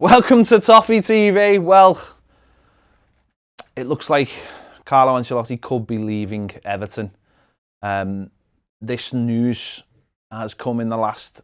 Welcome to Toffee TV. Well, it looks like Carlo Ancelotti could be leaving Everton. This news has come in the last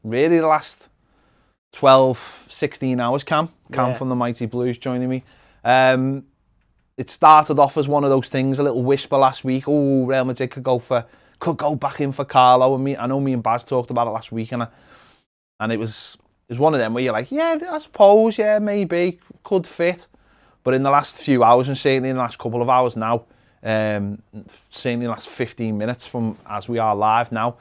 12, 16 hours. Cam from the Mighty Blues joining me. It started off as one of those things, a little whisper last week. Oh, Real Madrid could go back in for Carlo. And I know me and Baz talked about it last week, and it was one of them where you're like, yeah, I suppose, yeah, maybe could fit. But in the last few hours, and certainly in the last couple of hours now, certainly in the last 15 minutes from as we are live now,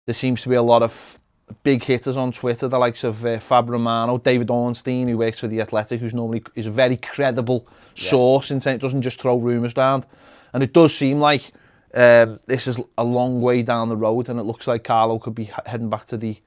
there seems to be a lot of big hitters on Twitter, the likes of Fab Romano, David Ornstein, who works for The Athletic, who's normally is a very credible source in saying it doesn't just throw rumours around. And it does seem like this is a long way down the road, and it looks like Carlo could be heading back to the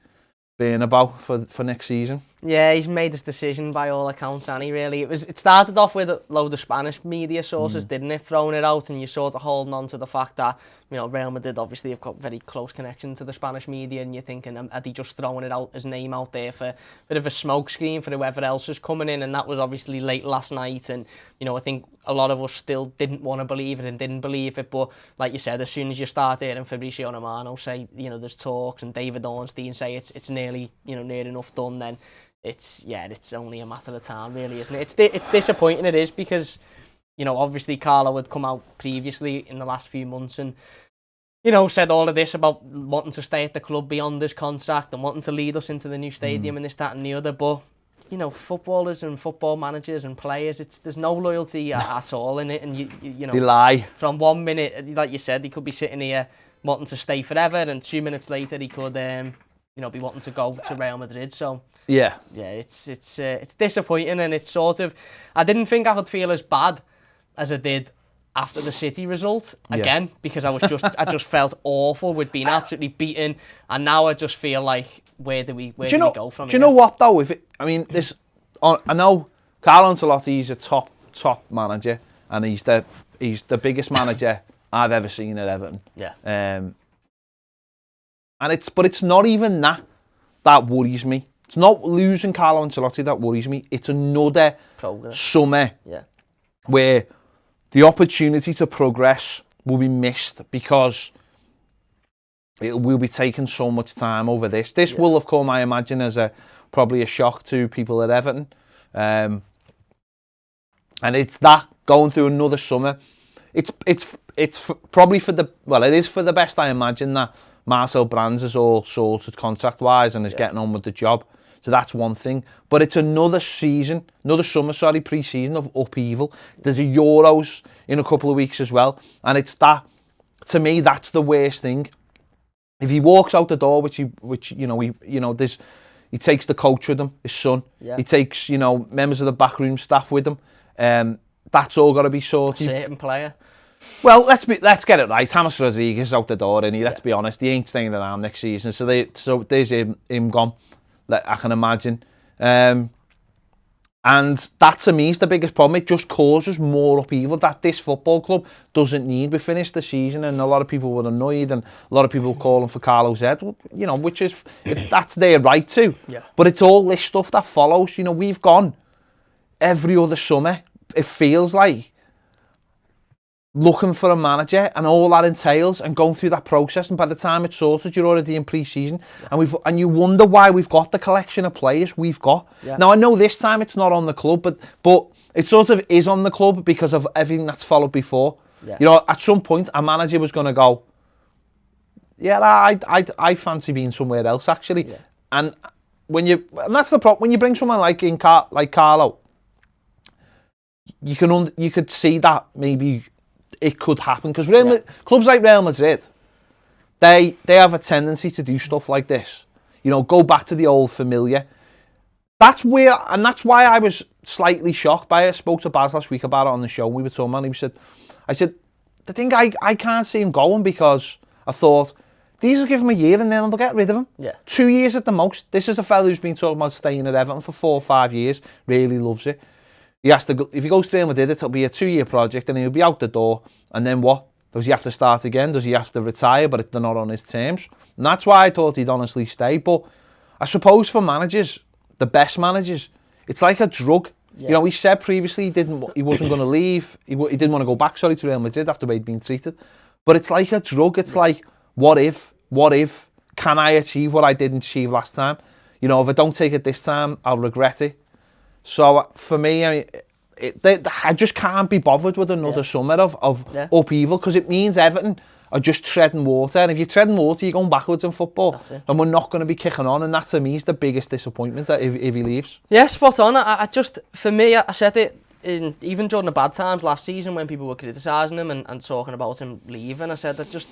Bernabeu for next season. Yeah, he's made his decision by all accounts, and it started off with a load of Spanish media sources, didn't it, throwing it out, and you're sort of holding on to the fact that, you know, Real Madrid obviously have got very close connection to the Spanish media, and you're thinking, are they just throwing it out, his name out there for a bit of a smoke screen for whoever else is coming in? And that was obviously late last night, and, you know, I think a lot of us still didn't want to believe it and didn't believe it, but like you said, as soon as you start hearing Fabrizio Romano say, you know, there's talks, and David Ornstein say it's nearly, you know, near enough done, then it's only a matter of time, really, isn't it? It's disappointing, it is, because, you know, obviously Carlo had come out previously in the last few months and, you know, said all of this about wanting to stay at the club beyond his contract and wanting to lead us into the new stadium and this, that and the other, but, you know, footballers and football managers and players, there's no loyalty at all in it, and you know, they lie. From 1 minute, like you said, he could be sitting here wanting to stay forever, and 2 minutes later he could, you know, be wanting to go to Real Madrid. So yeah, it's disappointing, and it's sort of, I didn't think I would feel as bad as I did after the City result again, because I just felt awful. We'd been absolutely beaten, and now I just feel like, where do we go from here? Do you know what though? I know Carlo Ancelotti is a top manager, and he's the biggest manager I've ever seen at Everton. Yeah. But it's not even that worries me. It's not losing Carlo Ancelotti that worries me. It's another summer where the opportunity to progress will be missed because it will be taking so much time over this. This will have come, I imagine, as probably a shock to people at Everton. And it's that, going through another summer. It's probably it is for the best, I imagine, that Marcel Brands is all sorted contract-wise and is getting on with the job. So that's one thing. But it's another summer, pre-season of upheaval. There's a Euros in a couple of weeks as well. And it's that, to me, that's the worst thing. If he walks out the door, he takes the coach with him, his son. Yeah. He takes, you know, members of the backroom staff with him. That's all got to be sorted. Certain player. Well, let's get it right. James Rodriguez is out the door, and let's be honest, he ain't staying around next season. So there's him gone. I can imagine. And that, to me, is the biggest problem. It just causes more upheaval that this football club doesn't need. We finished the season, and a lot of people were annoyed, and a lot of people calling for Carlo's head. You know, which is, if that's their right to. Yeah. But it's all this stuff that follows. You know, we've gone every other summer, it feels like, looking for a manager, and all that entails, and going through that process, and by the time it's sorted, you're already in pre-season, and you wonder why we've got the collection of players we've got. Yeah. Now, I know this time it's not on the club, but it sort of is on the club because of everything that's followed before. Yeah. You know, at some point, a manager was going to go, yeah, I fancy being somewhere else, actually. Yeah. And that's the problem, when you bring someone like Carlo, you could see that maybe it could happen, because clubs like Real Madrid, they have a tendency to do stuff like this. You know, go back to the old familiar. That's why I was slightly shocked by it. I spoke to Baz last week about it on the show. We were talking about it. I said, the thing I can't see him going, because I thought, these will give him a year and then they'll get rid of him. Yeah. 2 years at the most. This is a fella who's been talking about staying at Everton for 4 or 5 years. Really loves it. He has to. If he goes to Real Madrid, it'll be a 2-year project, and he'll be out the door. And then what? Does he have to start again? Does he have to retire? But they're not on his terms. And that's why I thought he'd honestly stay. But I suppose for managers, the best managers, it's like a drug. Yeah. You know, he said previously he wasn't going to leave. He didn't want to go back, sorry, to Real Madrid after he'd been treated. But it's like a drug. It's like, what if? Can I achieve what I didn't achieve last time? You know, if I don't take it this time, I'll regret it. So for me, I mean, I just can't be bothered with another summer of upheaval, because it means Everton are just treading water. And if you're treading water, you're going backwards in football. And we're not going to be kicking on. And that, to me, is the biggest disappointment that if he leaves. Yeah, spot on. I just, for me, I said it even during the bad times last season when people were criticising him and talking about him leaving. I said that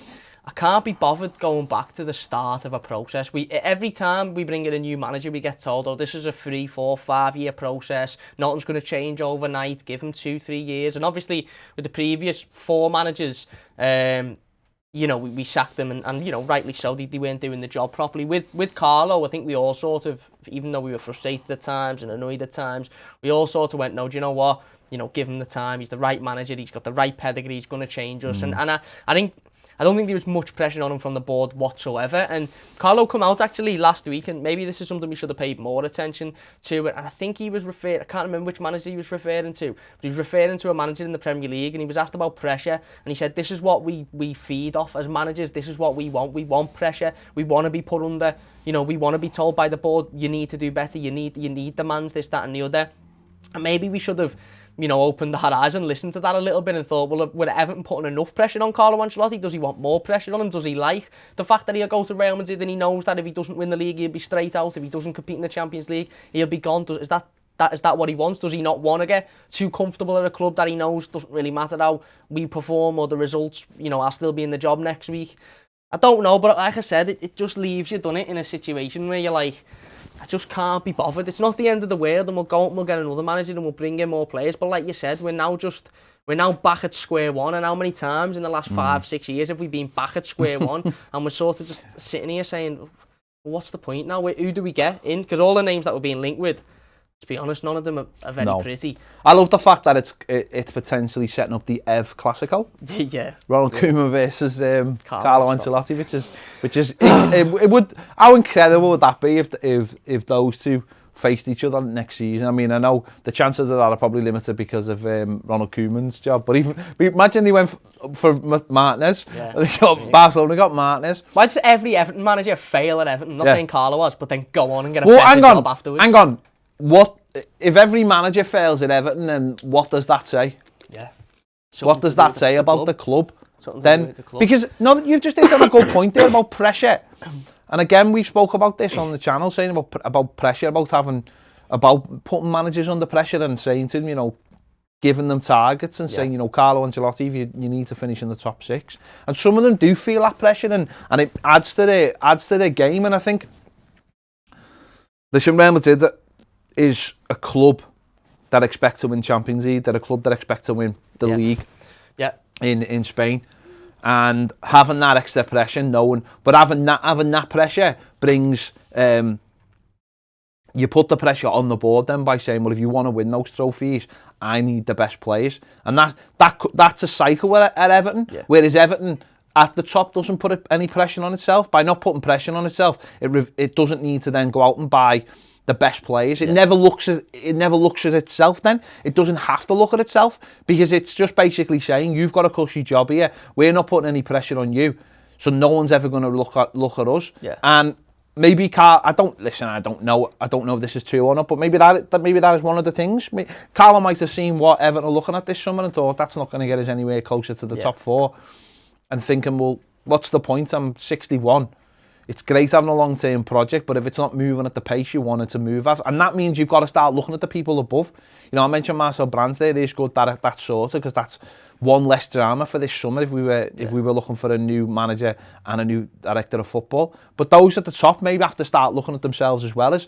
I can't be bothered going back to the start of a process. Every time we bring in a new manager, we get told, oh, this is a 3, 4, 5 year process. Nothing's going to change overnight. Give him 2, 3 years. And obviously, with the previous 4 managers, you know, we sacked them, and you know, rightly so, they weren't doing the job properly. With Carlo, I think we all sort of, even though we were frustrated at times and annoyed at times, we all sort of went, no, do you know what? You know, give him the time. He's the right manager. He's got the right pedigree. He's going to change us. And I don't think there was much pressure on him from the board whatsoever. And Carlo come out actually last week, and maybe this is something we should have paid more attention to. And I think he was I can't remember which manager he was referring to, but he was referring to a manager in the Premier League, and he was asked about pressure, and he said, this is what we feed off as managers. This is what we want. We want pressure. We want to be put under, you know, we want to be told by the board, you need to do better. You need demands, this, that, and the other. And maybe we should have, you know, opened our eyes and listened to that a little bit and thought, well, were Everton putting enough pressure on Carlo Ancelotti? Does he want more pressure on him? Does he like the fact that he'll go to Real Madrid and he knows that if he doesn't win the league, he'll be straight out? If he doesn't compete in the Champions League, he'll be gone. Is that what he wants? Does he not want to get too comfortable at a club that he knows doesn't really matter how we perform or the results, you know, I'll still be in the job next week? I don't know, but like I said, it just leaves you, doesn't it, in a situation where you're like, I just can't be bothered. It's not the end of the world, and we'll go and we'll get another manager and we'll bring in more players. But like you said, we're now back at square one. And how many times in the last 5, 6 years have we been back at square one? And we're sort of just sitting here saying, well, what's the point now? Who do we get in? Because all the names that we're being linked with, to be honest, none of them are very pretty. I love the fact that it's potentially setting up the Ev Classico. Yeah. Ronald Koeman versus Carlo Ancelotti, which is it would, how incredible would that be if those two faced each other next season? I mean, I know the chances of that are probably limited because of Ronald Koeman's job, but imagine they went for Martinez. Yeah. Barcelona got Martinez. Why does every Everton manager fail at Everton? I'm not saying Carlo was, but then go on and get a better job afterwards. Hang on. What if every manager fails at Everton, then what does that say? Yeah. What does that say about the club? Then, because no, you've just hit on a good point there about pressure. And again, we spoke about this on the channel, saying about pressure, about putting managers under pressure and saying to them, you know, giving them targets and saying, you know, Carlo Ancelotti, you need to finish in the top 6. And some of them do feel that pressure, and it adds to their game. And I think, listen, Real Madrid is a club that expects to win Champions League. They're a club that expects to win the league in Spain. And having that extra pressure, having that pressure brings, you put the pressure on the board then by saying, well, if you want to win those trophies, I need the best players. And that's a cycle at Everton, whereas Everton at the top doesn't put any pressure on itself. By not putting pressure on itself, it doesn't need to then go out and buy the best players. It never looks at itself then. It doesn't have to look at itself, because it's just basically saying, you've got a cushy job here. We're not putting any pressure on you. So no one's ever going to look at us. Yeah. And maybe I don't know if this is true or not, but maybe that is one of the things. Carlo might have seen what Everton are looking at this summer and thought, that's not going to get us anywhere closer to the top 4. And thinking, well, what's the point? I'm 61. It's great having a long-term project, but if it's not moving at the pace you want it to move at, and that means you've got to start looking at the people above. You know, I mentioned Marcel Brands there. There's good that sort of, because that's one less drama for this summer if we were looking for a new manager and a new director of football. But those at the top maybe have to start looking at themselves as well as,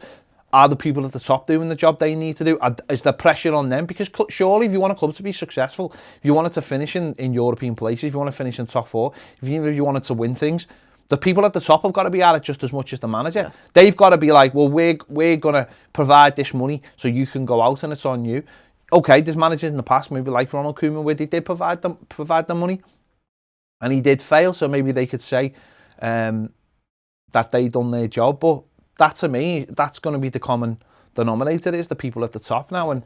are the people at the top doing the job they need to do? Is there pressure on them? Because surely if you want a club to be successful, if you want it to finish in European places, if you want to finish in top 4, if you want it to win things, the people at the top have got to be at it just as much as the manager. Yeah. They've got to be like, well, we're going to provide this money so you can go out and it's on you. Okay, there's managers in the past, maybe like Ronald Koeman, where they did provide them money and he did fail, so maybe they could say that they done their job. But that, to me, that's going to be the common denominator is the people at the top now, and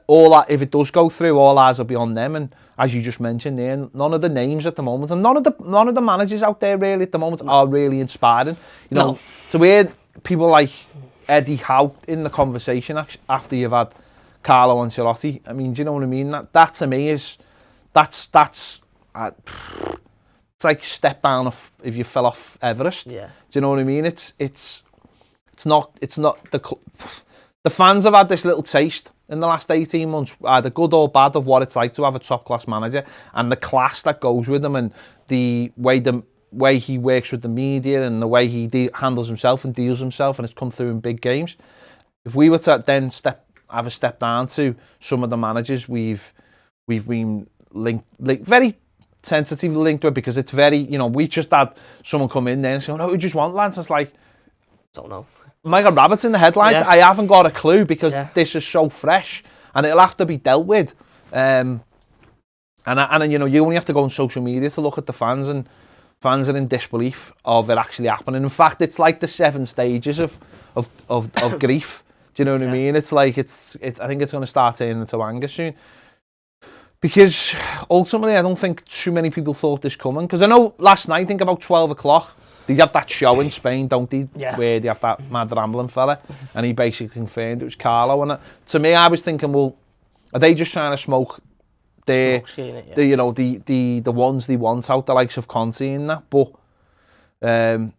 all that, if it does go through, all eyes will be on them. And as you just mentioned there, none of the names at the moment, and none of the managers out there really at the moment are really inspiring. You know, to hear people like Eddie Howe in the conversation after you've had Carlo Ancelotti, I mean, do you know what I mean? That to me is it's like step down if you fell off Everest. Yeah. Do you know what I mean? It's not the fans have had this little taste in the last 18 months, either good or bad, of what it's like to have a top-class manager and the class that goes with them, and the way he works with the media and the way he handles himself and deals himself, and it's come through in big games. If we were to then have a step down to some of the managers we've been linked very sensitively linked with, because it's very, you know, we just had someone come in there and say, "Oh, no, we just want lads." It's like, don't know. Michael Rabbit's in the headlines. Yeah. I haven't got a clue, because this is so fresh and it'll have to be dealt with. And you know, you only have to go on social media to look at the fans, and fans are in disbelief of it actually happening. In fact, it's like the 7 stages of grief. Do you know what I mean? It's like it's I think it's going to start turning into anger soon. Because ultimately, I don't think too many people thought this coming. Because I know last night, I think about 12 o'clock, they have that show in Spain, don't they? Yeah. Where they have that mad rambling fella, and he basically confirmed it was Carlo. And to me, I was thinking, well, are they just trying to smoke the you know, the ones they want out, the likes of Conte and that? But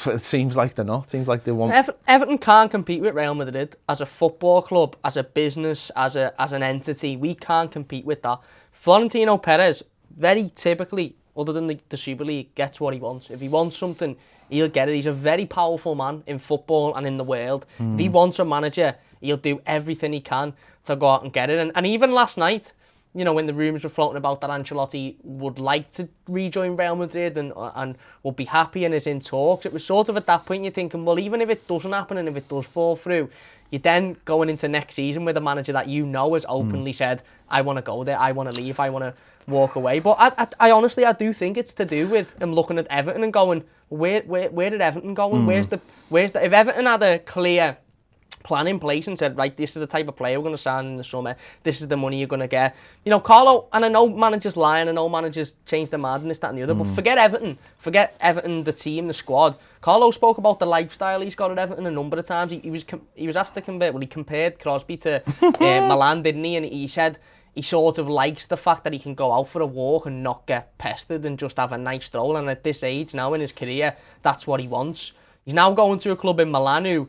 it seems like they're not. It seems like they want. Everton can't compete with Real Madrid as a football club, as a business, as an entity. We can't compete with that. Florentino Perez, very typically, other than the Super League, gets what he wants. If he wants something, he'll get it. He's a very powerful man in football and in the world. If he wants a manager, he'll do everything he can to go out and get it. And even last night, you know, when the rumours were floating about that Ancelotti would like to rejoin Real Madrid and would be happy and is in talks, it was sort of at that point you're thinking, well, even if it doesn't happen and if it does fall through, you're then going into next season with a manager that you know has openly said, I want to go there, I want to leave, I want to walk away. But I honestly, I do think it's to do with him looking at Everton and going, where did Everton go? And where's the if Everton had a clear plan in place and said, right, this is the type of player we're going to sign in the summer, this is the money you're going to get. You know, Carlo, and I know managers lie and I know managers change their mind and this, that and the other, but forget Everton, the team, the squad. Carlo spoke about the lifestyle he's got at Everton a number of times. He was asked to compare, well, he compared Crosby to Milan, didn't he? And he said he sort of likes the fact that he can go out for a walk and not get pestered and just have a nice stroll, and at this age now in his career, that's what he wants. He's now going to a club in Milan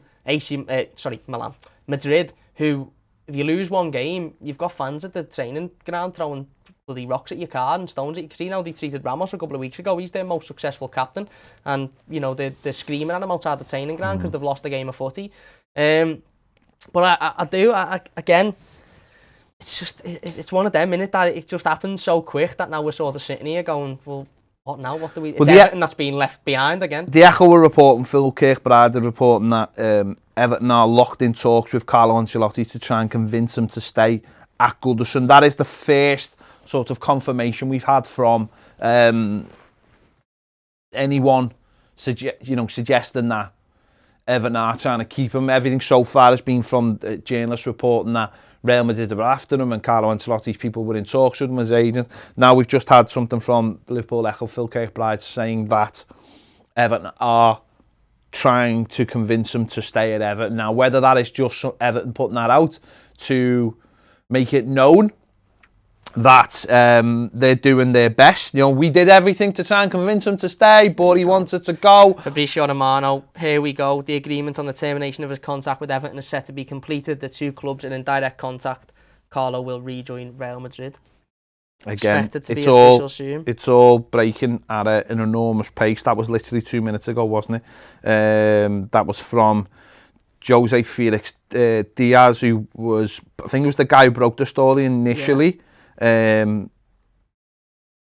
Madrid, who, if you lose one game, you've got fans at the training ground throwing bloody rocks at your car and stones at you. You see now they treated Ramos a couple of weeks ago. He's their most successful captain, and you know they're screaming at him outside the training ground because they've lost a game of footy. But again, it's one of them, innit, that it just happens so quick that now we're sort of sitting here going, well, what now? What do we? It's Everton that's being left behind again. The Echo were reporting, Phil Kirkbride are reporting that Everton are locked in talks with Carlo Ancelotti to try and convince him to stay at Goodison. That is the first sort of confirmation we've had from anyone suggesting that Everton are trying to keep him. Everything so far has been from journalists reporting that Real Madrid were after him and Carlo Ancelotti's people were in talks with him as agents. Now we've just had something from the Liverpool Echo, Phil Kirkbride, saying that Everton are trying to convince him to stay at Everton. Now, whether that is just Everton putting that out to make it known that they're doing their best. You know, we did everything to try and convince him to stay, but he wanted to go. Fabrizio Romano, here we go. The agreement on the termination of his contract with Everton is set to be completed. The two clubs are in direct contact. Carlo will rejoin Real Madrid. Again, expected to be official soon. It's all breaking at an enormous pace. That was literally 2 minutes ago, wasn't it? That was from Jose Felix Diaz, who was, I think it was the guy who broke the story initially. Yeah.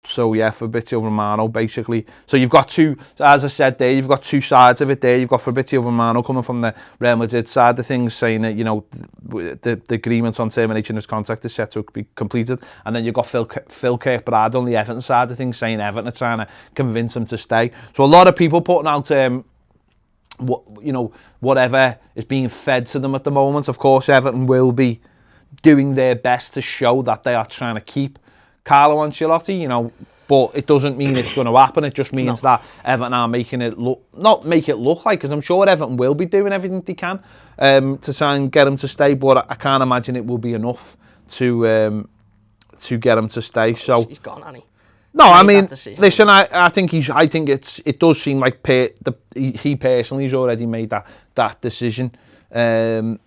So yeah, Fabrizio Romano basically. So you've got two, as I said there, you've got two sides of it there. You've got Fabrizio Romano coming from the Real Madrid side of things, saying that, you know, the agreement on termination of his contract is set to be completed, and then you've got Phil Kirkbride on the Everton side of things, saying Everton are trying to convince him to stay. So a lot of people putting out whatever is being fed to them at the moment. Of course, Everton will be doing their best to show that they are trying to keep Carlo Ancelotti, but it doesn't mean it's going to happen. It just means that Everton are making it look, not make it look like, because I'm sure Everton will be doing everything they can to try and get him to stay, but I can't imagine it will be enough to get him to stay. So he's gone, hasn't he? No, I mean, listen, I think it does seem like he personally has already made that decision, and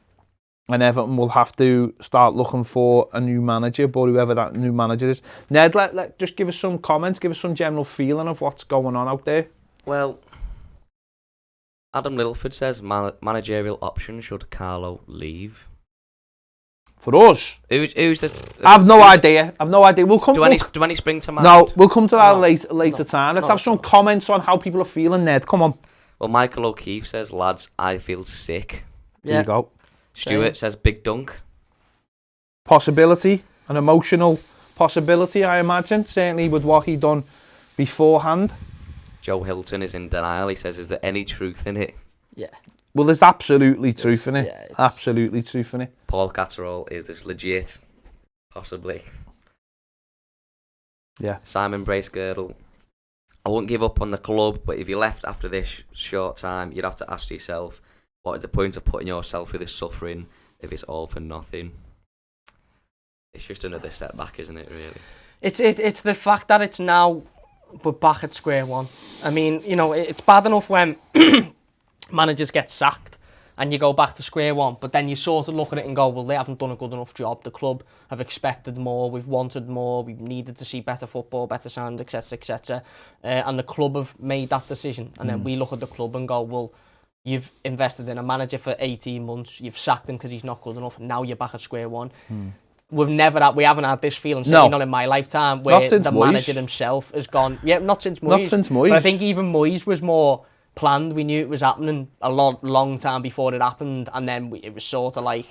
Everton will have to start looking for a new manager, but whoever that new manager is. Ned, just give us some comments, give us some general feeling of what's going on out there. Well, Adam Littleford says managerial option should Carlo leave. For us, who's the? I've no idea. We'll come. Do any spring to mind? No, we'll come to that later time. Let's have some comments on how people are feeling. Ned, come on. Well, Michael O'Keefe says, "Lads, I feel sick." There you go. Stuart says, "Big dunk." Possibility, an emotional possibility, I imagine. Certainly with what he done beforehand. Joe Hilton is in denial. He says, "Is there any truth in it?" Yeah. Well, there's absolutely truth in it. Yeah, absolutely truth in it. Paul Catterall, is this legit? Possibly. Yeah. Simon Bracegirdle, I won't give up on the club, but if you left after this short time, you'd have to ask yourself, what is the point of putting yourself through this suffering if it's all for nothing? It's just another step back, isn't it, really? It's the fact that it's now, we're back at square one. I mean, it's bad enough when managers get sacked and you go back to square one, but then you sort of look at it and go, well, they haven't done a good enough job. The club have expected more, we've wanted more, we've needed to see better football, better sound, etc., etc. And the club have made that decision. And then we look at the club and go, well, you've invested in a manager for 18 months, you've sacked him because he's not good enough, and now you're back at square one. We haven't had this feeling, certainly not in my lifetime, where the manager himself has gone. Yeah, not since Moyes. But I think even Moyes was more planned. We knew it was happening a long time before it happened, and then it was sort of like,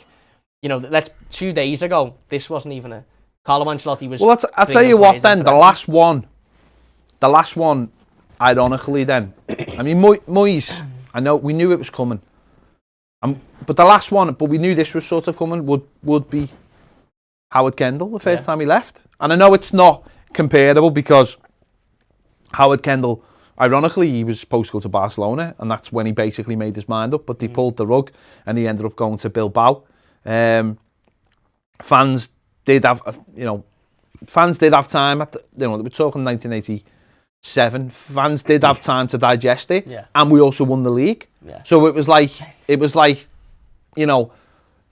2 days ago, this wasn't even a... Carlo Ancelotti was... Well, I'll tell you what then, the last one, ironically then, I mean, Moyes, I know, we knew it was coming, but the last one, but we knew this was sort of coming, would be Howard Kendall, the first time he left. And I know it's not comparable because Howard Kendall, ironically, he was supposed to go to Barcelona, and that's when he basically made his mind up, but they pulled the rug, and he ended up going to Bilbao. Fans did have time at we're talking 1987. Fans did have time to digest it, and we also won the league. So it was like,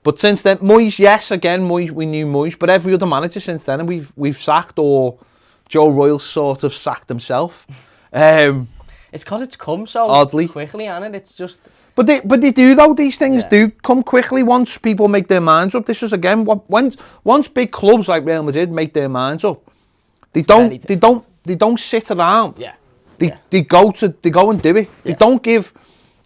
but since then, Moyes, we knew Moyes, but every other manager since then, and we've sacked, or Joe Royle sort of sacked himself. It's because it's come so oddly quickly, and it's just. But they do though. These things do come quickly once people make their minds up. This is again once big clubs like Real Madrid make their minds up, they don't sit around. They go and do it. They don't give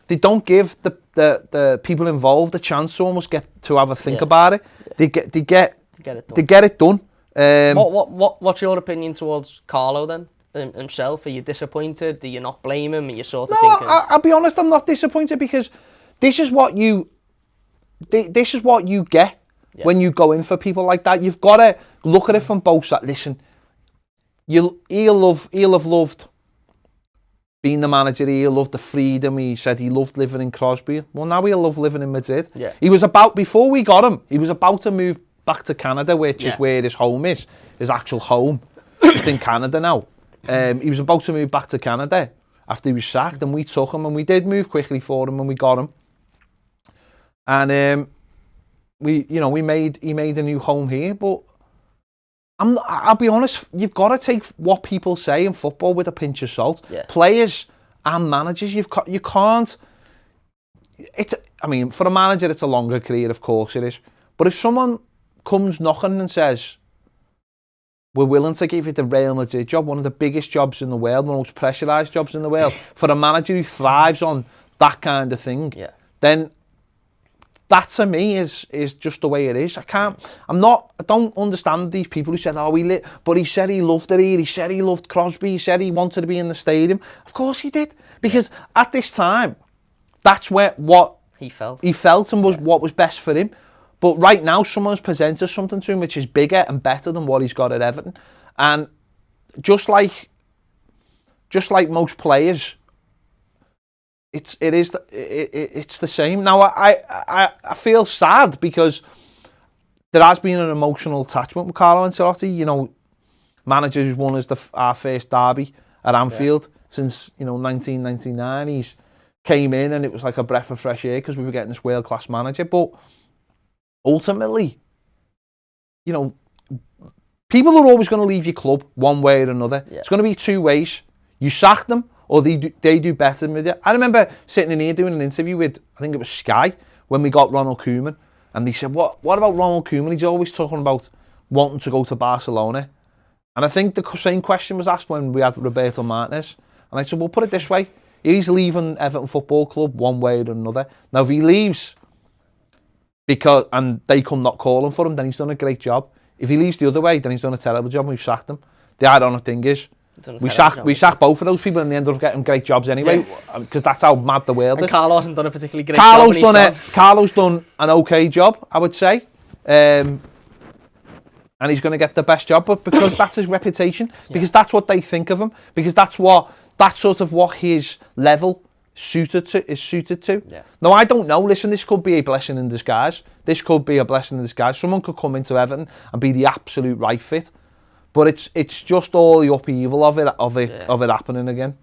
the people involved a chance to almost get to have a think about it. They get it done. What's your opinion towards Carlo then? Himself? Are you disappointed? Do you not blame him? Are you sort of thinking... I'll be honest, I'm not disappointed, because this is what you get when you go in for people like that. You've got to look at it from both sides. Listen, he'll have loved being the manager. He'll love the freedom. He said he loved living in Crosby. Well, now he'll love living in Madrid. Before we got him, he was about to move back to Canada, which is where his home is, his actual home. It's in Canada now. He was about to move back to Canada after he was sacked, and we took him, and we did move quickly for him, and we got him. And he made a new home here. But I'll be honest, you've got to take what people say in football with a pinch of salt. Players and managers, you can't. For a manager, it's a longer career, of course it is. But if someone comes knocking and says, we're willing to give you the Real Madrid job, one of the biggest jobs in the world, one of the most pressurised jobs in the world, for a manager who thrives on that kind of thing, then that to me is just the way it is. I don't understand these people who said, but he said he loved it here, he said he loved Crosby, he said he wanted to be in the stadium. Of course he did, because at this time, that's what he felt and was what was best for him. But right now, someone's presented something to him which is bigger and better than what he's got at Everton. And just like most players, it's the same. Now, I feel sad because there has been an emotional attachment with Carlo Ancelotti. You know, manager who's won our first derby at Anfield since 1999. He's came in and it was like a breath of fresh air because we were getting this world-class manager. But ultimately, people are always going to leave your club one way or another. Yeah. It's going to be two ways. You sack them or they do better with you. I remember sitting in here doing an interview with, I think it was Sky, when we got Ronald Koeman. And they said, what about Ronald Koeman? He's always talking about wanting to go to Barcelona. And I think the same question was asked when we had Roberto Martinez. And I said, well, put it this way. He's leaving Everton Football Club one way or another. Now, if he leaves and they come not calling for him, then he's done a great job. If he leaves the other way, then he's done a terrible job and we've sacked him. The ironic thing is, we sack both of those people and they end up getting great jobs anyway, because that's how mad the world is. And Carlo hasn't done a particularly great job. Carlo's done an okay job, I would say. And he's going to get the best job, but because that's his reputation, because that's what they think of him, because that's sort of what his level is suited to. Yeah. Now, I don't know. Listen, this could be a blessing in disguise. Someone could come into Everton and be the absolute right fit, but it's just all the upheaval of it happening again.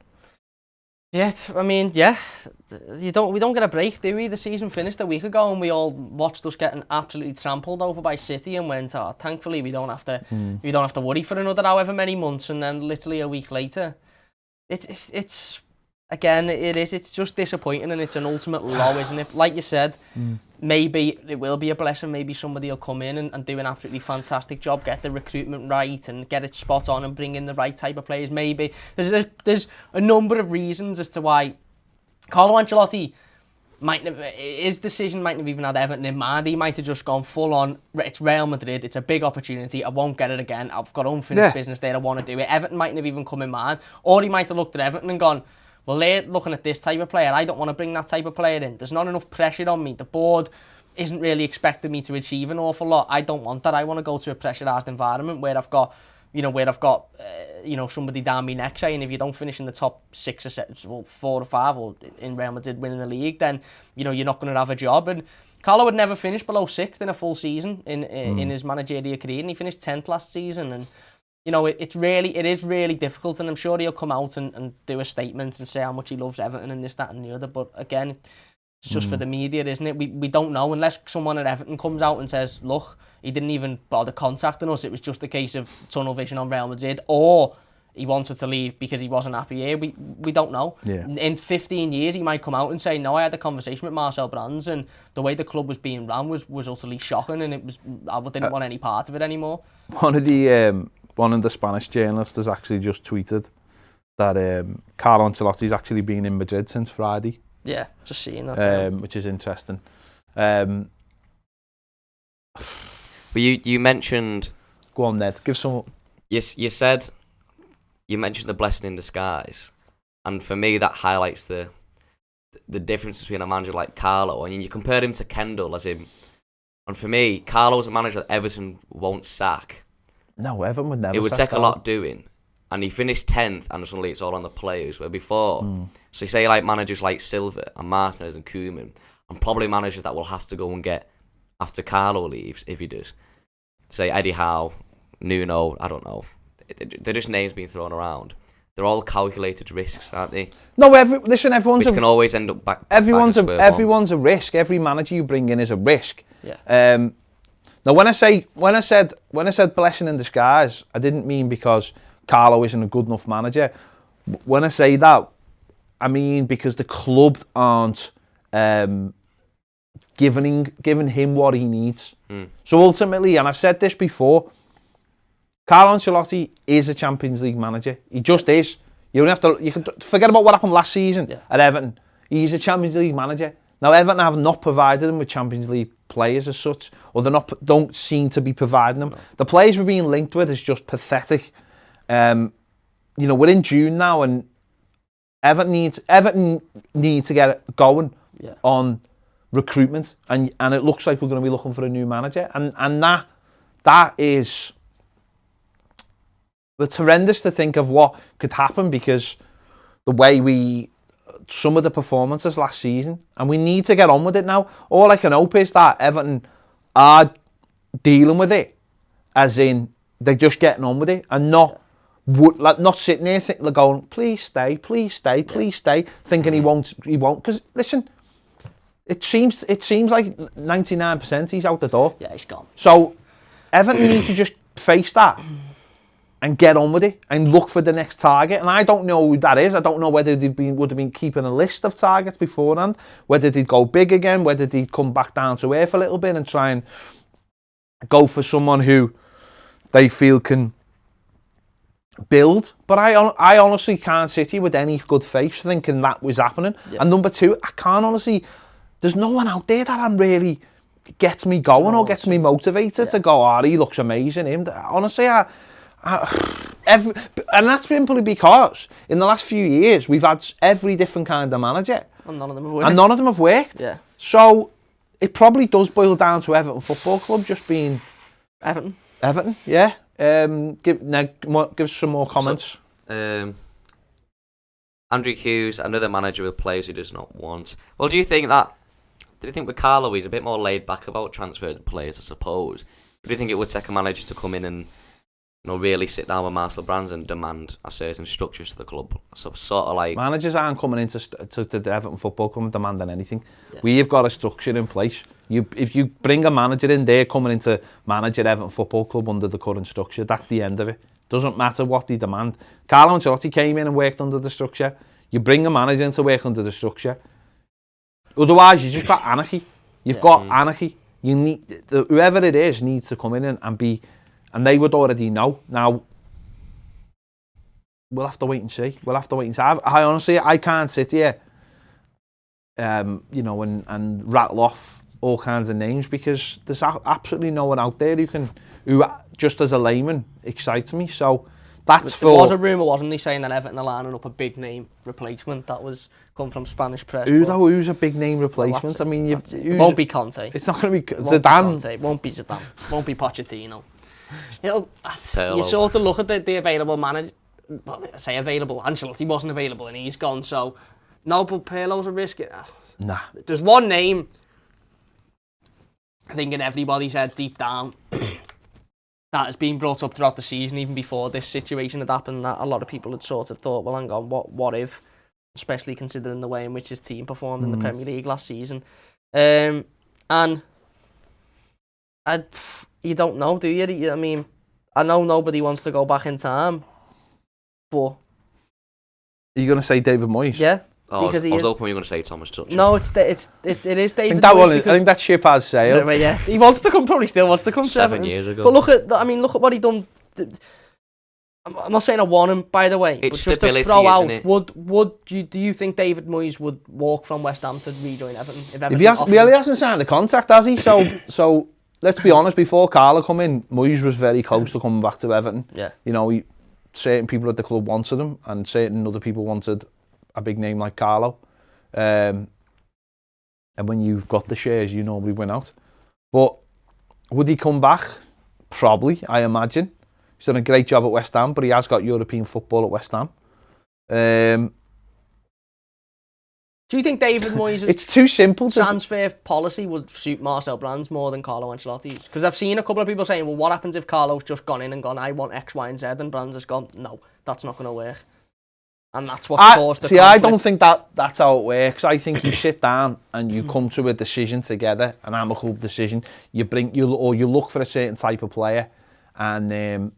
Yeah, I mean, we don't get a break, do we? The season finished a week ago and we all watched us getting absolutely trampled over by City and went, thankfully we don't have to worry for another however many months, and then literally a week later, it's just disappointing and it's an ultimate low, isn't it? Like you said, maybe it will be a blessing, maybe somebody will come in and do an absolutely fantastic job, get the recruitment right and get it spot on and bring in the right type of players. Maybe there's a number of reasons as to why Carlo Ancelotti his decision might have even had Everton in mind. He might have just gone full on, it's Real Madrid, it's a big opportunity, I won't get it again, I've got unfinished business there, I want to do it. Everton mightn't have even come in mind, or he might have looked at Everton and gone, well, they're looking at this type of player, I don't want to bring that type of player in, there's not enough pressure on me, the board isn't really expecting me to achieve an awful lot, I don't want that, I want to go to a pressurised environment where I've got somebody down me neck saying if you don't finish in the top 6 or 7, well, 4 or 5, or in Real Madrid winning the league, then you're not going to have a job. And Carlo had never finished below 6th in a full season in his managerial career, and he finished 10th last season. And it is really difficult, and I'm sure he'll come out and do a statement and say how much he loves Everton and this, that, and the other. But again, it's just for the media, isn't it? We don't know unless someone at Everton comes out and says, look, he didn't even bother contacting us. It was just a case of tunnel vision on Real Madrid, or he wanted to leave because he wasn't happy here. We don't know. Yeah. In 15 years, he might come out and say, no, I had a conversation with Marcel Brands and the way the club was being run was utterly shocking, and I didn't want any part of it anymore. One of the Spanish journalists has actually just tweeted that Carlo Ancelotti's actually been in Madrid since Friday. Yeah, just seeing that. Which is interesting. But you mentioned... Go on, Ned. Give some... You said... You mentioned the blessing in disguise. And for me, that highlights the difference between a manager like Carlo. And you compared him to Kendall as him. And for me, Carlo's a manager that Everton won't sack. No, Everton would never. It would take a lot doing. And he finished 10th, and suddenly it's all on the players. Where before, so you say like managers like Silva and Martinez and Koeman, and probably managers that will have to go and get after Carlo leaves, if he does. Say Eddie Howe, Nuno, I don't know. They're just names being thrown around. They're all calculated risks, aren't they? No, everyone's. Which can always end up back. Everyone's a risk. Every manager you bring in is a risk. Yeah. Now, when I said blessing in disguise, I didn't mean because Carlo isn't a good enough manager. When I say that, I mean because the club aren't giving him what he needs. So ultimately, and I've said this before, Carlo Ancelotti is a Champions League manager. He just is. You can forget about what happened last season at Everton. He's a Champions League manager. Now, Everton have not provided him with Champions League players as such, or don't seem to be providing them. No. The players we're being linked with is just pathetic. We're in June now, and Everton need to get it going on recruitment, and it looks like we're going to be looking for a new manager, and that is, it's horrendous to think of what could happen, because the way some of the performances last season, and we need to get on with it now. All I can hope is that Everton are dealing with it, as in they're just getting on with it, and not sitting there going, please stay, thinking he won't. Because listen, it seems like 99% he's out the door. Yeah, he's gone. So Everton need to just face that and get on with it and look for the next target. And I don't know who that is. I don't know whether would have been keeping a list of targets beforehand, whether they'd go big again, whether they'd come back down to earth a little bit and try and go for someone who they feel can build. But I honestly can't sit here with any good faith thinking that was happening. Yeah. And number two, I can't honestly, there's no one out there that really gets me going or gets me motivated to go, oh, he looks amazing. Honestly, and that's simply because in the last few years we've had every different kind of manager, and none of them have worked. Yeah. So it probably does boil down to Everton Football Club just being Everton. Yeah. Give some more comments. So, Andrew Hughes, another manager with players he does not want. Well, do you think with Carlo he's a bit more laid back about transfers of players, I suppose? Do you think it would take a manager to come in and really sit down with Marcel Brands and demand a certain structure to the club? So sort of like, managers aren't coming into the Everton Football Club and demanding anything. Yeah. We've got a structure in place. If you bring a manager in, they're coming into manager Everton Football Club under the current structure. That's the end of it. Doesn't matter what they demand. Carlo Ancelotti came in and worked under the structure. You bring a manager in to work under the structure. Otherwise, you just got anarchy. You've got anarchy. You need whoever it is needs to come in and be. And they would already know. Now, we'll have to wait and see. I honestly, I can't sit here, and rattle off all kinds of names, because there's absolutely no one out there who just as a layman excites me. So that's there was a rumour, wasn't he, saying that Everton are lining up a big name replacement that was come from Spanish press. Who's a big name replacement? Well, I mean, it won't be Conte. It's not going to be Zidane. It won't be Zidane. Won't be Pochettino. You sort of look at the available manager. I say available. Ancelotti wasn't available and he's gone. So no, but Pirlo's a risk. Nah. There's one name I think in everybody's head deep down that has been brought up throughout the season, even before this situation had happened, that a lot of people had sort of thought, well, hang on, what if? Especially considering the way in which his team performed in the Premier League last season. And you don't know, do you? I mean, I know nobody wants to go back in time, but... Are you going to say David Moyes? Yeah. Because I was hoping you were going to say Thomas Tuchel. No, it is David Moyes. I think that ship has sailed. Yeah, he wants to come, probably still wants to come 7 years ago. But look at what he done. I'm not saying I want him, by the way. It's but just stability, to throw out, it? do you think David Moyes would walk from West Ham to rejoin Everton? He hasn't signed a contract, has he? So let's be honest. Before Carlo come in, Moyes was very close to coming back to Everton. Yeah. Certain people at the club wanted him, and certain other people wanted a big name like Carlo. And when you've got the shares, you normally win out. But would he come back? Probably, I imagine. He's done a great job at West Ham, but he has got European football at West Ham. Do you think David Moyes' it's too simple transfer policy would suit Marcel Brands more than Carlo Ancelotti's? Because I've seen a couple of people saying, well, what happens if Carlo's just gone in and gone, I want X, Y, and Z, and Brands has gone, no, that's not going to work. And that's what caused the conflict. I don't think that's how it works. I think you sit down and you come to a decision together, an amicable decision. You look for a certain type of player, and then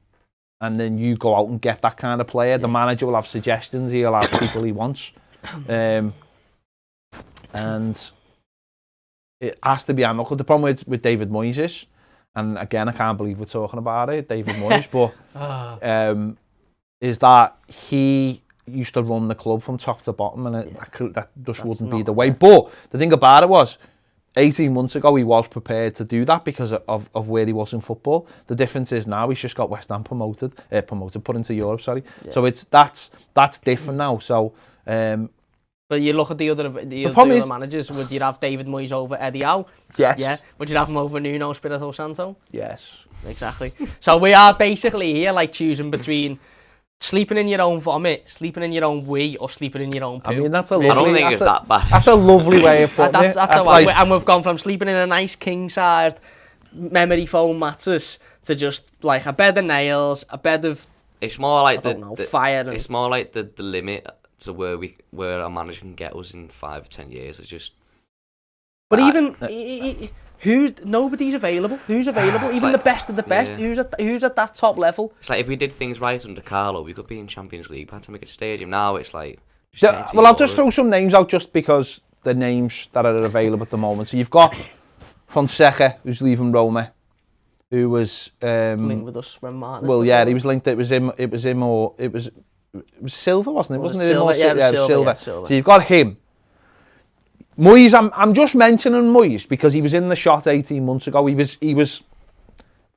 you go out and get that kind of player. The manager will have suggestions. He'll have people he wants. And it has to be amicable. The problem with David Moyes is, and again, I can't believe we're talking about it, David Moyes, but is that he used to run the club from top to bottom, and that just wouldn't be the way. But the thing about it was, 18 months ago, he was prepared to do that because of where he was in football. The difference is now he's just got West Ham put into Europe, sorry. Yeah. So that's different now. So, but But you look at the other managers, would you have David Moyes over Eddie Howe? Yes. Yeah. Would you have him over Nuno Espirito Santo? Yes. Exactly. So we are basically here like choosing between sleeping in your own vomit, sleeping in your own wee, or sleeping in your own poo. I mean, that's a I lovely... don't think it's that bad. That's a lovely way of putting it. That's how and we've gone from sleeping in a nice king-sized memory foam mattress to just like a bed of nails, a bed of... It's more like fire. And it's more like the limit to where a manager can get us in 5 or 10 years. It's just. But nobody's available. Who's available? Even like, the best of the best. Yeah. Who's at that top level? It's like if we did things right under Carlo, we could be in Champions League. We had to make a stadium. Now it's like. Well, I'll just throw some names out just because the names that are available at the moment. So you've got Fonseca, who's leaving Roma, who was linked with us when Martin. Well, yeah, he was linked. It was him, or it was Silva, wasn't it? Wasn't it? Silva, Him or Silva. So you've got him. Moyes, I'm just mentioning Moyes because he was in the shot 18 months ago. He was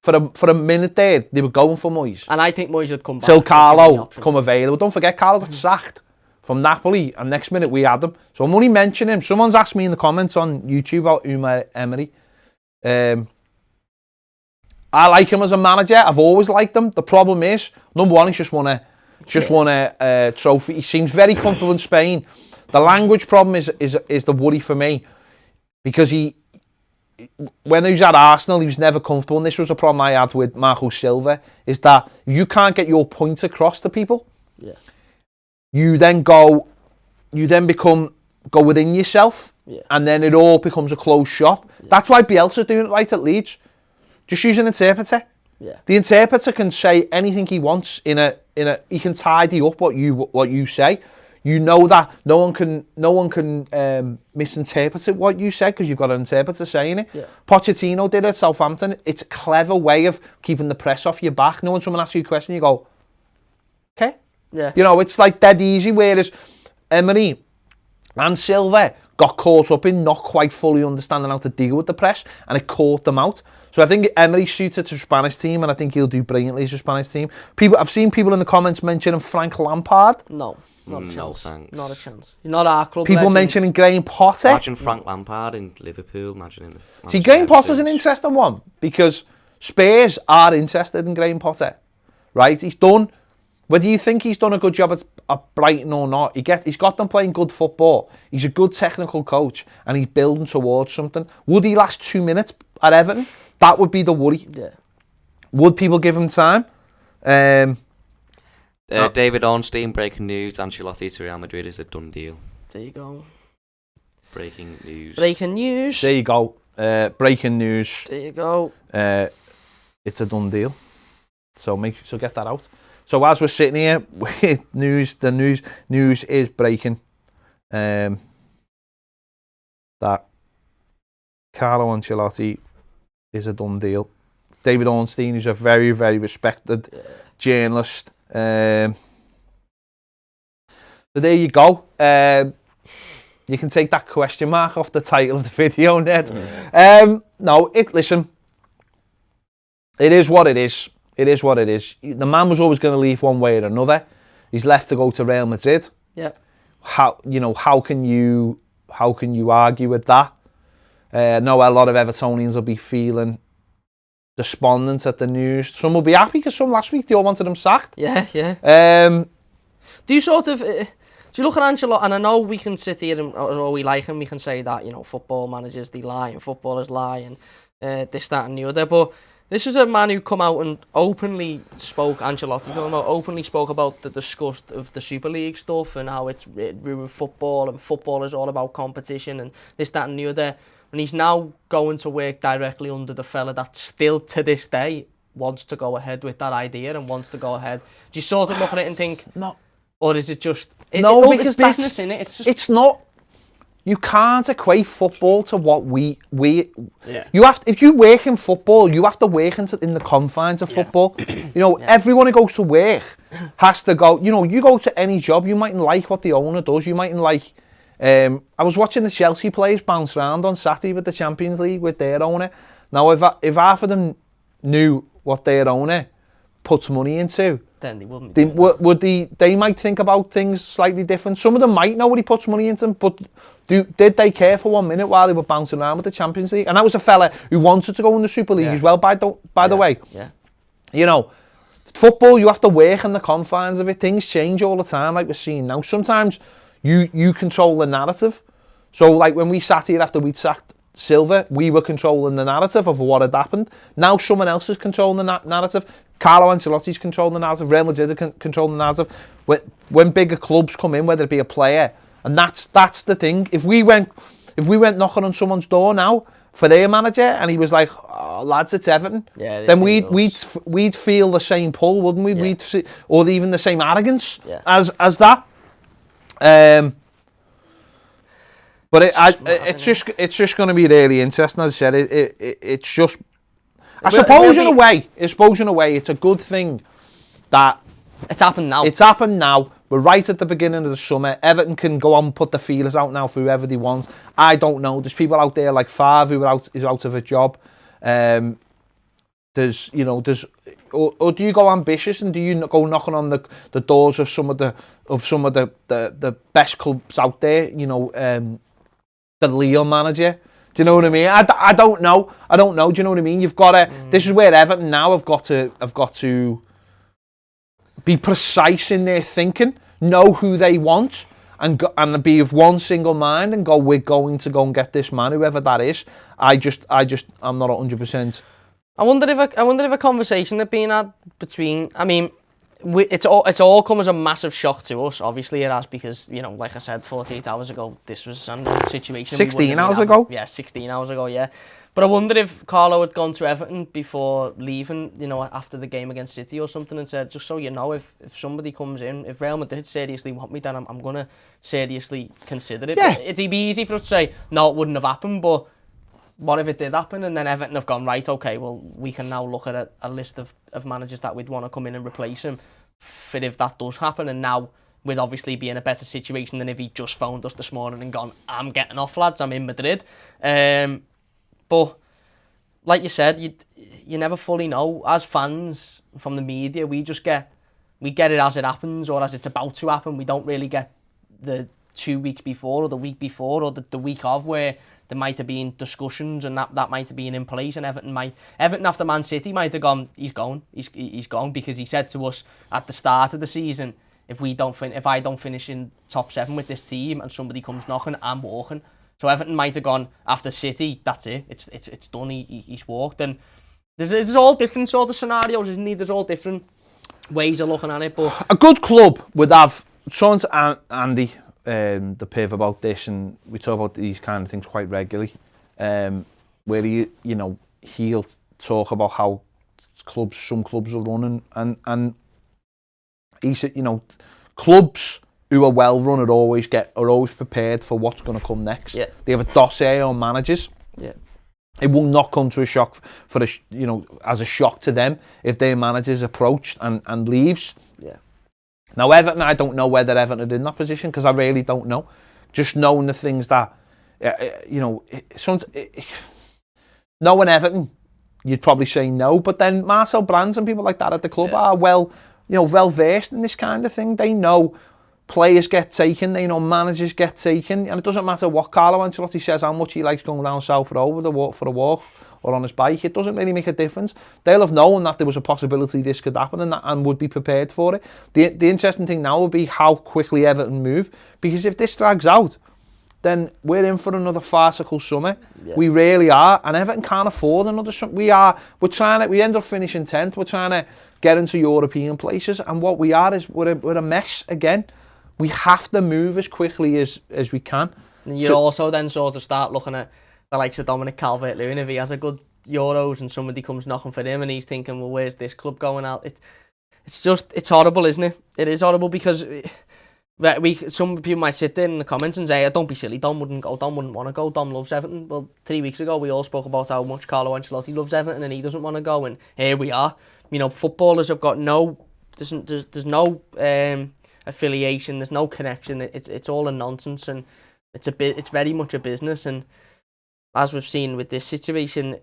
for a minute there. They were going for Moyes. And I think Moyes would come back Till Carlo come available. Don't forget, Carlo got sacked from Napoli, and next minute we had him. So I'm only mentioning him. Someone's asked me in the comments on YouTube about Unai Emery. I like him as a manager. I've always liked him. The problem is, number one, he's just won a trophy. He seems very comfortable in Spain. The language problem is the worry for me, because when he was at Arsenal, he was never comfortable, and this was a problem I had with Marco Silva, is that you can't get your point across to people. Yeah. You then go within yourself, and then it all becomes a closed shop. Yeah. That's why Bielsa's doing it right at Leeds. Just use an interpreter. Yeah. The interpreter can say anything he wants he can tidy up what you say. You know that no one can misinterpret it, what you said, because you've got an interpreter saying it. Yeah. Pochettino did it at Southampton. It's a clever way of keeping the press off your back. When someone asks you a question, you go, okay. Yeah. You know, it's like dead easy, whereas Emery and Silva got caught up in not quite fully understanding how to deal with the press, and it caught them out. So I think Emery suited to the Spanish team, and I think he'll do brilliantly as a Spanish team. I've seen people in the comments mentioning Frank Lampard. No. Not a chance. No, thanks. Not a chance. You're not our club. People mentioning Graham Potter. Imagine Frank Lampard in Liverpool. See, Graham Potter's an interesting one, because Spurs are interested in Graham Potter, right? He's done, whether you think he's done a good job at Brighton or not, he's got them playing good football. He's a good technical coach, and he's building towards something. Would he last 2 minutes at Everton? That would be the worry. Yeah. Would people give him time? David Ornstein, breaking news, Ancelotti to Real Madrid is a done deal. There you go. Breaking news. Breaking news. There you go. Breaking news. There you go. It's a done deal. So get that out. So as we're sitting here with the news is breaking. That Carlo Ancelotti is a done deal. David Ornstein is a very, very respected journalist. So there you go. You can take that question mark off the title of the video, Ned. Listen. It is what it is. It is what it is. The man was always going to leave one way or another. He's left to go to Real Madrid. Yeah. How can you argue with that? No, a lot of Evertonians will be feeling despondent at the news. Some will be happy because some last week they all wanted him sacked. Yeah, yeah. Do you look at Ancelotti, and I know we can sit here or we like him, we can say that, football managers, they lie and footballers lie and this, that and the other, but this is a man who come out and openly spoke, openly spoke about the disgust of the Super League stuff and how it ruined football, and football is all about competition and this, that and the other. And he's now going to work directly under the fella that still to this day wants to go ahead with that idea and wants to go ahead. Do you sort of look at it and think, no? Or is it just... because it's business, innit? It's not... You can't equate football to what we yeah. If you work in football, you have to work in the confines of football. Everyone who goes to work has to go... you go to any job, you mightn't like what the owner does, you mightn't like... I was watching the Chelsea players bounce around on Saturday with the Champions League with their owner. Now, if half of them knew what their owner puts money into, then they wouldn't. They might think about things slightly different. Some of them might know what he puts money into them, but did they care for 1 minute while they were bouncing around with the Champions League? And that was a fella who wanted to go in the Super League as well, by the way. Yeah. You know, football, you have to work in the confines of it. Things change all the time, like we're seeing now. Sometimes you control the narrative. So, like when we sat here after we'd sacked Silva, we were controlling the narrative of what had happened. Now someone else is controlling the narrative. Carlo Ancelotti's controlling the narrative. Real Madrid are controlling the narrative. When bigger clubs come in, whether it be a player, and that's the thing. If we went knocking on someone's door now for their manager, and he was like, oh, "Lads, it's Everton," then we'd feel the same pull, wouldn't we? Yeah. Or even the same arrogance as that. But it's just going to be really interesting. As I said, it's just. I suppose in a way, it's a good thing that it's happened now. It's happened now. We're right at the beginning of the summer. Everton can go on and put the feelers out now for whoever they want. I don't know. There's people out there like Favre who is out of a job. Or do you go ambitious and do you go knocking on the doors of some of the best clubs out there? You know. The Lyon manager, do you know what I mean? I don't know. Do you know what I mean? You've got to. This is where Everton now have got to be precise in their thinking, know who they want, and be of one single mind and go. We're going to go and get this man, whoever that is. I'm not 100%. I wonder if a conversation had been had between. I mean. It's all come as a massive shock to us. Obviously, it has because, you know, like I said, 48 hours ago, this was a situation. 16 hours ago? Yeah, 16 hours ago, yeah. But I wonder if Carlo had gone to Everton before leaving, you know, after the game against City or something and said, just so you know, if somebody comes in, if Real Madrid seriously want me, then I'm going to seriously consider it. Yeah. It'd be easy for us to say, no, it wouldn't have happened, but what if it did happen? And then Everton have gone, right, okay, well, we can now look at a list of managers that we'd want to come in and replace him for if that does happen. And now we'd obviously be in a better situation than if he just phoned us this morning and gone, I'm getting off, lads, I'm in Madrid. But like you said, you never fully know. As fans from the media, we get it as it happens or as it's about to happen. We don't really get the 2 weeks before or the week before or the week of where there might have been discussions and that might have been in place, and Everton after Man City might have gone, he's gone because he said to us at the start of the season, if I don't finish in top 7 with this team and somebody comes knocking, I'm walking. So Everton might have gone after City, that's it, it's done, he's walked. And there's all different sort of scenarios, isn't there? There's all different ways of looking at it. But a good club would have, talking to Andy, the Piv about this, and we talk about these kind of things quite regularly, where he'll talk about how some clubs are running, and he said, clubs who are well run are always prepared for what's going to come next. Yeah. They have a dossier on managers. Yeah. It will not come to a shock as a shock to them if their manager's approached and leaves. Yeah. Now Everton, I don't know whether Everton are in that position because I really don't know. Just knowing the things that, knowing Everton, you'd probably say no. But then Marcel Brands and people like that at the club are well versed in this kind of thing. They know players get taken, they know managers get taken, and it doesn't matter what Carlo Ancelotti says, how much he likes going down South Road for a walk or on his bike. It doesn't really make a difference. They'll have known that there was a possibility this could happen and would be prepared for it. The interesting thing now would be how quickly Everton move, because if this drags out, then we're in for another farcical summer. Yeah. We really are, and Everton can't afford another summer. We end up finishing 10th. We're trying to get into European places, and what we are is we're a mess again. We have to move as quickly as we can. And you also then sort of start looking at the likes of Dominic Calvert-Lewin. If he has a good Euros and somebody comes knocking for him and he's thinking, well, where's this club going out? It's horrible, isn't it? It is horrible because some people might sit there in the comments and say, don't be silly, Dom wouldn't go, Dom wouldn't want to go, Dom loves Everton. Well, 3 weeks ago we all spoke about how much Carlo Ancelotti loves Everton and he doesn't want to go, and here we are. Footballers have got there's no affiliation, there's no connection. It's all a nonsense, and it's very much a business. And as we've seen with this situation,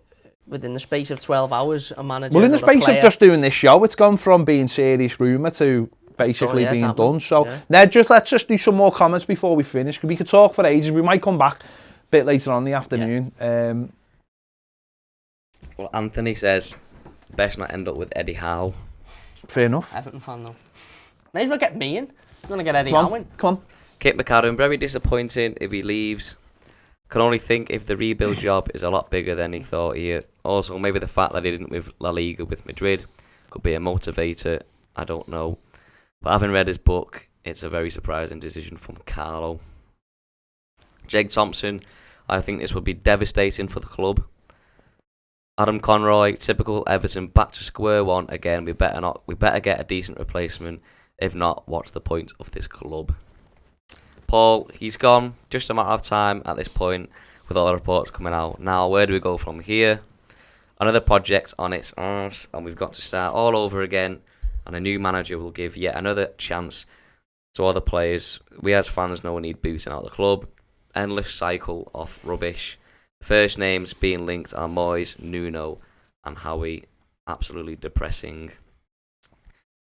within the space of 12 hours, a manager. Well, in the or a space of player- just doing this show, it's gone from being serious rumour to basically yeah, it's being happening. done. So Yeah. now let's just do some more comments before we finish. We could talk for ages. We might come back a bit later on in the afternoon. Well, Anthony says, best not end up with Eddie Howe. Fair enough. Everton fan though. May as well get me in. I'm gonna get Eddie Come Howe in. on, come on. Kit McAdam, very disappointing if he leaves. Can only think if the rebuild job is a lot bigger than he thought here. Also, maybe the fact that he didn't with La Liga with Madrid could be a motivator. I don't know. But having read his book, it's a very surprising decision from Carlo. Jake Thompson, I think this would be devastating for the club. Adam Conroy, typical Everton, back to square one again. We better get a decent replacement. If not, what's the point of this club? Paul, he's gone. Just a matter of time at this point with all the reports coming out. Now, where do we go from here? Another project on its arse, and we've got to start all over again. And a new manager will give yet another chance to all the players. We as fans know we need booting out the club. Endless cycle of rubbish. First names being linked are Moyes, Nuno, and Howie. Absolutely depressing.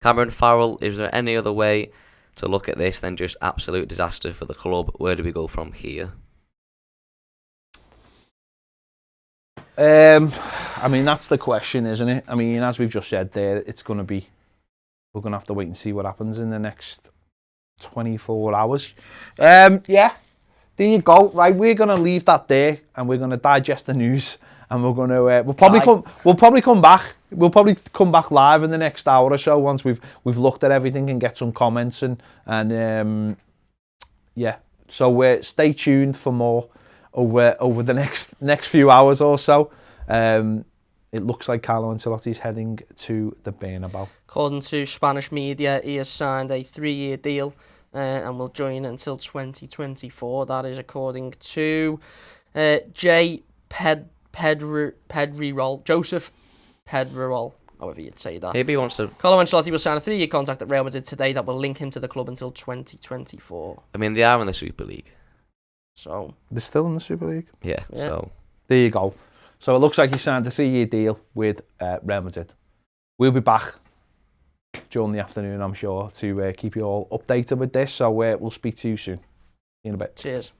Cameron Farrell, is there any other way to look at this than just absolute disaster for the club? Where do we go from here? I mean, that's the question, isn't it? I mean, as we've just said there, it's going to be, we're going to have to wait and see what happens in the next 24 hours. Yeah, there you go. Right, we're going to leave that there, and we're going to digest the news, and we're going to we'll probably come back. We'll probably come back live in the next hour or so once we've looked at everything and get some comments and yeah. So stay tuned for more over the next few hours or so. It looks like Carlo Ancelotti is heading to the Bernabeu. According to Spanish media, he has signed a 3-year deal and will join until 2024. That is according to Joseph Pedrerol, however you'd say that. Maybe he wants to. Carlo Ancelotti will sign a 3-year contract at Real Madrid today that will link him to the club until 2024. I mean, they are in the Super League. So They're still in the Super League. Yeah. So there you go. So it looks like he signed a 3-year deal with Real Madrid. We'll be back during the afternoon, I'm sure, to keep you all updated with this. So we'll speak to you soon. See you in a bit. cheers.